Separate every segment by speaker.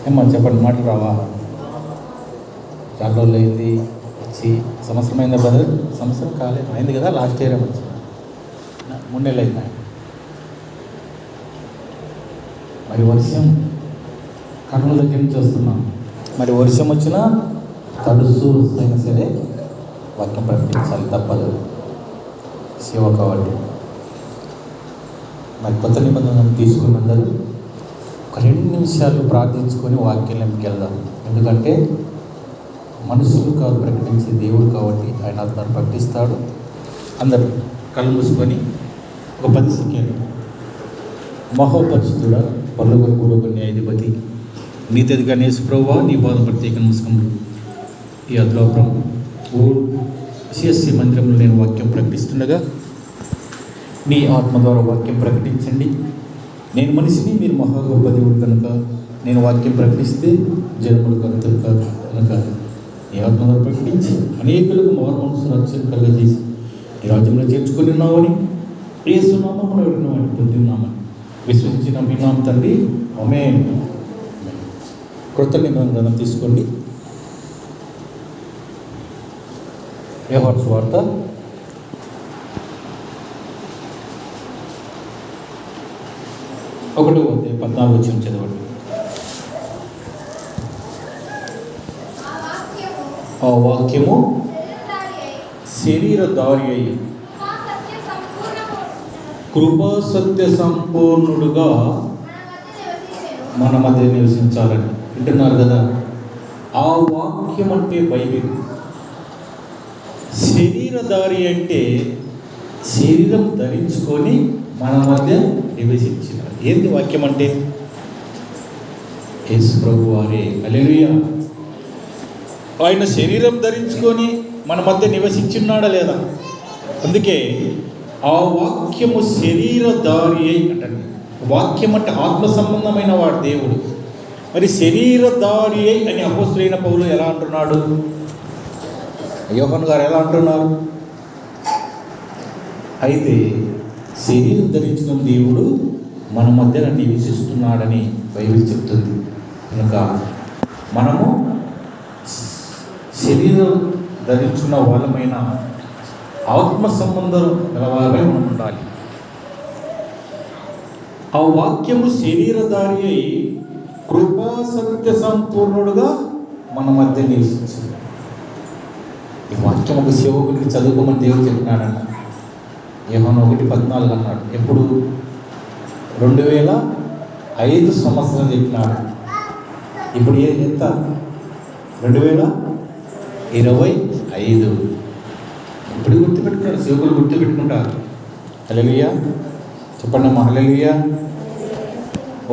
Speaker 1: ఏమో చెప్పండి, మాటలు రావా? చాలా రోజులు అయింది వచ్చి. సంవత్సరం అయిందా బ్రదర్? సంవత్సరం కాలేదు, అయింది కదా, లాస్ట్ ఇయర్ వచ్చి 3 నెలలు అయిందా? మరి వర్షం కన్నుల దగ్గర నుంచి వస్తున్నాం. మరి వర్షం వచ్చినా తడుస్తూ వస్తైనా సరే వాక్యం ప్రకటించాలి, తప్పదు, సేవ కాబట్టి. మరి కొత్త నిబంధనలు తీసుకున్నందరూ ఒక 2 నిమిషాలు ప్రార్థించుకొని వాక్యంలోకి వెళ్దాం. ఎందుకంటే మనుషులు కాదు ప్రకటించే దేవుడు కాబట్టి ఆయన అతను ప్రకటిస్తాడు. అందరూ కళ్ళు మూసుకొని ఒక 10 సెకండ్లు. మహోపరిశుద్ధుడా, పలువురు కూడా న్యాయాధిపతి, నీతిగా నేసుప్రవ్వా, నీ పాదం ప్రత్యేక నమస్కారం. ఈ అద్లోపం సిఎస్సి మందిరంలో నేను వాక్యం ప్రకటిస్తుండగా నీ ఆత్మ ద్వారా వాక్యం ప్రకటించండి. నేను మనిషిని, మీరు మహా గొప్ప దేవుడు కనుక నేను వాక్యం ప్రకటిస్తే జనములు కలుగుతారు కాదు కనుక నీ ఆత్మ ద్వారా ప్రకటించి అనేకులకు మారు మనసు రక్షణ కలుగజేసి ఈ రాజ్యంలో చేర్చుకొని ఉన్నామని యేసునామమున అడిగినామని పొందున్నామని విశ్వసించి నమ్మినాం తండ్రి, ఆమేన్. క్రొత్త నిబంధన గ్రంథం తీసుకోండి. యోహాను సువార్త 1:14 చదవండి. ఆ వాక్యము శరీరధారి అయి కృపా సత్య సంపూర్ణుడుగా మన మధ్య నివసించాలని వింటున్నారు కదా. ఆ వాక్యం అంటే బైబిల్. శరీరధారి అంటే శరీరం ధరించుకొని మన మధ్య నివసించిన ఏంటి వాక్యం అంటే? యేసు ప్రభు వారే. హల్లెలూయా. ఆయన శరీరం ధరించుకొని మన మధ్య నివసించున్నాడా లేదా? అందుకే ఆ వాక్యము శరీరధారి అయి అంటండి. వాక్యం అంటే ఆత్మ సంబంధమైన వాడు దేవుడు. మరి శరీరధారి అయి అని అపోస్తులైన పౌలు ఎలా అంటున్నాడు? యోహాను గారు ఎలా అంటున్నారు? అయితే శరీరం ధరించుకున్న దేవుడు మన మధ్యన నివసిస్తున్నాడని బైబిల్ చెప్తుంది. కనుక మనము శరీరం ధరించుకున్న వాళ్ళమైన ఆత్మ సంబంధం గలవారమై మనం ఉండాలి. ఆ వాక్యము శరీరధారి అయి కృపా సత్య సంపూర్ణుడుగా మన మధ్య నివసించింది. ఈ వాక్యం ఒక సేవకుడికి చదువుకోమని దేవుడు చెప్పినాడన్న. యోహాను 1:14 అన్నాడు. ఎప్పుడు? 2005 సంవత్సరం చెప్పినాడు. ఇప్పుడు ఎంత? 2025. ఇప్పుడు గుర్తుపెట్టుకున్నాడు, సేవకులు గుర్తుపెట్టుకుంటారు. హల్లెలూయా చెప్పండి అమ్మా, హల్లెలూయా.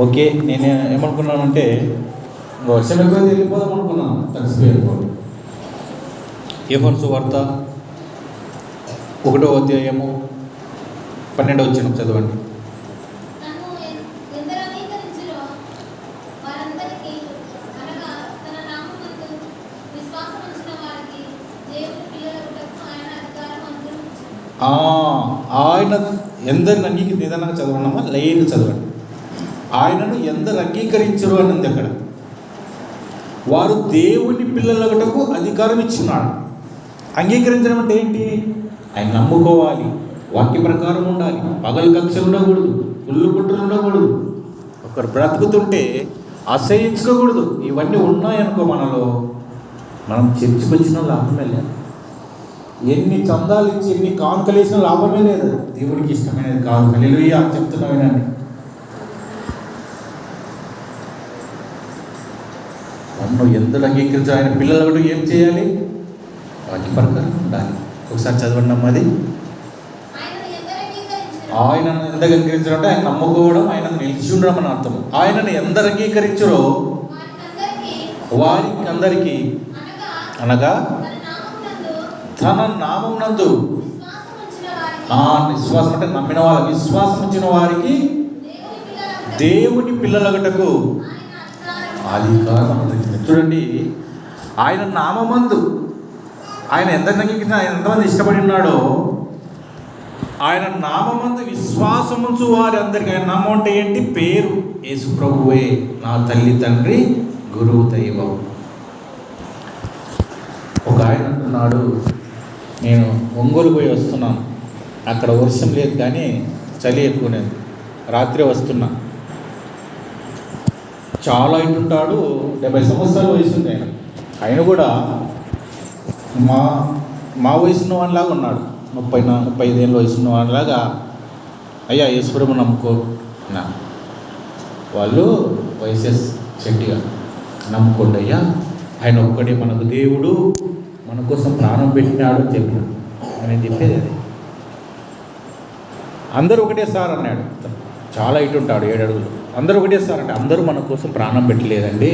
Speaker 1: ఓకే, నేను ఏమనుకున్నానంటే వర్షం ఎక్కువ వెళ్ళిపోదాం అనుకున్నాను, తడిసిపోయి. యోహాను సువార్త 1వ అధ్యాయము 12వ వచనం చదవండి. ఆయన ఎందరిని నిదానంగా చదవనమ్మా, లైన్ చదవండి. ఆయనను ఎందరు అంగీకరించరు అని ఉంది అక్కడ. వారు దేవుని పిల్లలగటకు అధికారం ఇచ్చినాడు. అంగీకరించడం అంటే ఏంటి? ఆయన నమ్ముకోవాలి, వాక్య ప్రకారం ఉండాలి, పగలు కక్షలు ఉండకూడదు, కుళ్ళు కుట్రలు ఉండకూడదు, ఒకరు బ్రతుకుతుంటే అసహించుకోకూడదు. ఇవన్నీ ఉన్నాయనుకో మనలో, మనం చర్చకు వచ్చిన లాభమే లేదు. ఎన్ని చందాలు ఇచ్చి ఎన్ని కానుకలు వేసిన లాభమే లేదు. దేవుడికి ఇష్టమైనది కాదు. హల్లెలూయా చెప్తున్నా వినండి. నన్ను ఎందుకు అంగీకరించు? ఆయన పిల్లలు ఏం చేయాలి? వాటి ప్రకారం ఉండాలి. ఒకసారి చదవండి అమ్మా. అది ఆయనను ఎంత అంగీకరించడం అంటే ఆయన నమ్ముకోవడం, ఆయన నిలిచి ఉండడం అని అర్థం. ఆయనను ఎందరు అంగీకరించరో వారికి అందరికీ, అనగా తన నామం నందు విశ్వాసం అంటే నమ్మిన వాళ్ళ విశ్వాసం ఉంచిన వారికి దేవుని పిల్లలగటకు అధికారం. చూడండి, ఆయన నామమందు ఆయన ఎందరిని అంగీకరించిన, ఆయన ఎంతమంది ఇష్టపడి ఉన్నాడో ఆయన నామమందు విశ్వాసముంచు వారి అందరికీ. ఆయన నామం అంటే ఏంటి? పేరు. యేసు ప్రభువే నా తల్లి తండ్రి గురువు దైవం. ఒక ఆయన అంటున్నాడు, నేను ఒంగోలు పోయి వస్తున్నాను, అక్కడ వర్షం లేదు కానీ చలి ఎక్కువనేది, రాత్రి వస్తున్నా. చాలా ఇంటుంటాడు, 70 సంవత్సరాల వయసు ఉంది ఆయన. ఆయన కూడా మా వయసు ఉన్నవాడిలాగా ఉన్నాడు, 35 ఏళ్ళ వయసు ఉన్నవాడిలాగా. అయ్యా ఈశ్వరము నమ్ముకో నా వాళ్ళు వైఎస్ఎస్ శెట్టిగా నమ్ముకోండి అయ్యా, ఆయన ఒక్కడే మనకు దేవుడు, మన కోసం ప్రాణం పెట్టినాడు అని చెప్పినాడు. నేను చెప్పేది అదే. అందరూ ఒకటే సార్ అన్నాడు. చాలా ఇటు ఉంటాడు, 7 అడుగులు. అందరూ ఒకటే సార్ అంటే అందరూ మన కోసం ప్రాణం పెట్టలేదండి,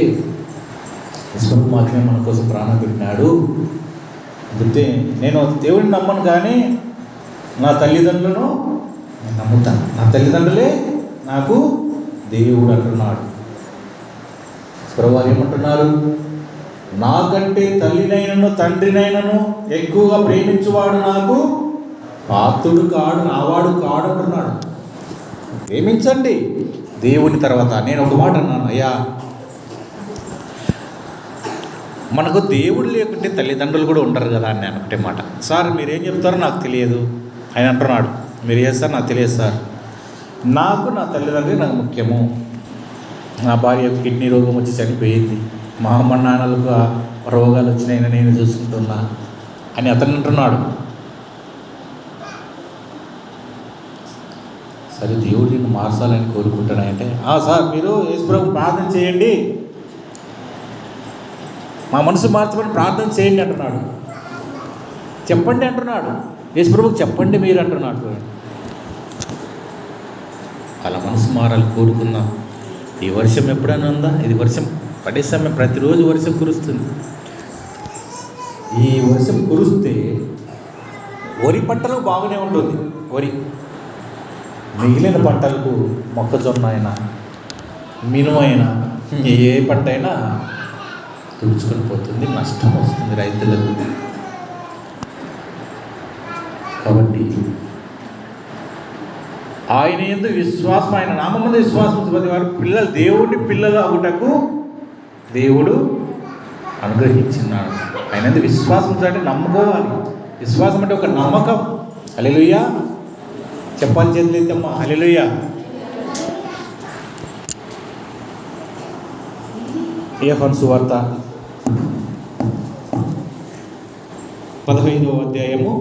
Speaker 1: ఈశ్వరుడు మాత్రమే మన కోసం ప్రాణం పెట్టినాడు. అందుకే నేను దేవుడిని నమ్మను కానీ నా తల్లిదండ్రులను నేను నమ్ముతాను. నా తల్లిదండ్రులే నాకు దేవుడు అంటున్నాడు. ప్రభువారు ఏమంటున్నారు? నాకంటే తల్లినైనను తండ్రినైనను ఎక్కువగా ప్రేమించువాడు నాకు పాత్రుడు కాడు, నావాడు కాడు అంటున్నాడు. ప్రేమించండి దేవుని తర్వాత. నేను ఒక మాట అన్నాను, అయ్యా మనకు దేవుడు లేకుంటే తల్లిదండ్రులు కూడా ఉండరు కదా అని నేను ఒకటే మాట. సార్ మీరేం చెప్తారో నాకు తెలియదు. ఆయన అంటున్నాడు, మీరు చేస్తారు నాకు తెలియదు సార్, నాకు నా తల్లిదండ్రులు నాకు ముఖ్యము. నా భార్య కిడ్నీ రోగం వచ్చి చనిపోయింది, మా అమ్మ నాన్నలకు రోగాలు వచ్చినాయని నేను చూసుకుంటున్నా అని అతను అంటున్నాడు. సరే దేవుడు నిన్ను మార్చాలని కోరుకుంటానంటే, సార్ మీరు యేసుప్రభు ప్రార్థన చేయండి, మా మనసు మార్చమని ప్రార్థన చేయండి అంటున్నాడు. చెప్పండి అంటున్నాడు, యేసుప్రభుకి చెప్పండి మీరు అంటున్నాడు. అలా మనసు మారాలి కోరుకుందాం. ఈ వర్షం ఎప్పుడైనా ఉందా? ఇది వర్షం పడే సమయం, ప్రతిరోజు వర్షం కురుస్తుంది. ఈ వర్షం కురిస్తే వరి పంటలకు బాగానే ఉంటుంది. వరి మిగిలిన పంటలకు మొక్కజొన్న అయినా మినుము అయినా ఏ పంట అయినా తుడుచుకొని పోతుంది, నష్టం వస్తుంది రైతులకు. కాబట్టి ఆయన యందు విశ్వాసం, ఆయన నామమున విశ్వాసం ప్రతి వారు పిల్లలు దేవుడి పిల్లలు అగుటకు దేవుడు అనుగ్రహించినాడు. ఆయన యందు విశ్వాసం అంటే నమ్ముకోవాలి. విశ్వాసం అంటే ఒక నమ్మకం. హల్లెలూయా చెప్పాలి, చేతులెత్తమ్మా హల్లెలూయా. యోహాను సువార్త 15వ అధ్యాయము